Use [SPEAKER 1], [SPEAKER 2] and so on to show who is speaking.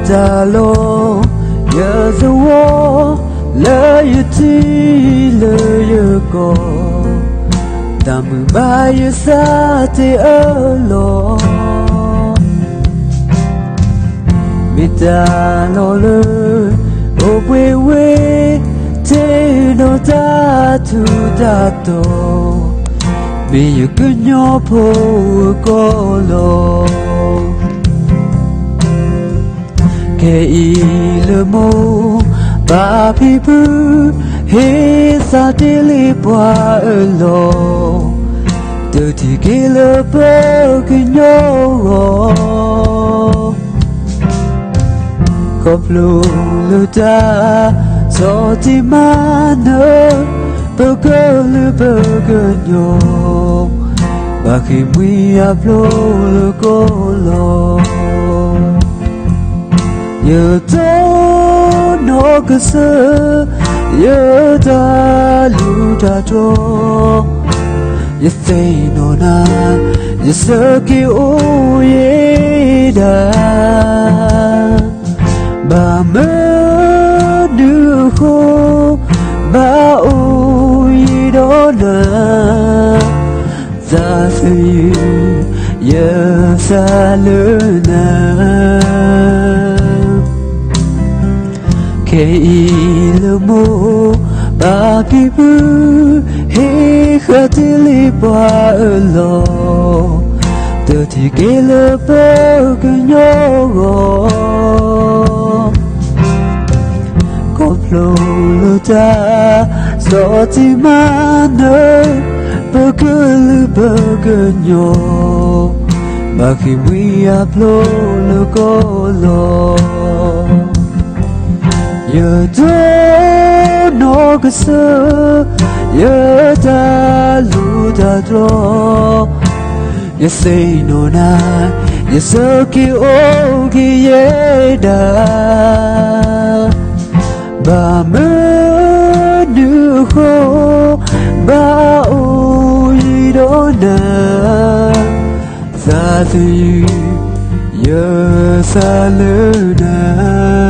[SPEAKER 1] ta lo nhớ dấu lời chi lời có ta mừng bay xa thì ở lo mình ta lo lời ô quê quê thế nó ta thu ta to vì yêu cứ nhỏ phố có lo cái ý lơ mô ba phi bư hết sa đi li qua ở lo từ thì cái lơ bơ cái nhỏ cọp lù lù ta gió thì mà nở bơ cơ nhỏ và khi mi áp lô lù cô lo nhớ tố nó cứ sơ nhớ ta lưu ta cho nhớ say nó na nhớ sơ kêu ye đà bà mơ đưa khô bà ôi đó là ra xây giờ xa lỡ na cái lơ mô ba phi bư hết khát li qua ở lo từ thì cái lơ bơ cứ nhỏ cột lô lô ta gió thì mà nơi bơ cứ nhỏ mà khi mi áp lô lô có lo nhớ đó nó cứ sơ nhớ ta lu ta cho nhớ say nó na nhớ sơ kêu ô kia ye đà bà mơ đưa khô bà ôi đó nà ra từ nhớ xa lỡ na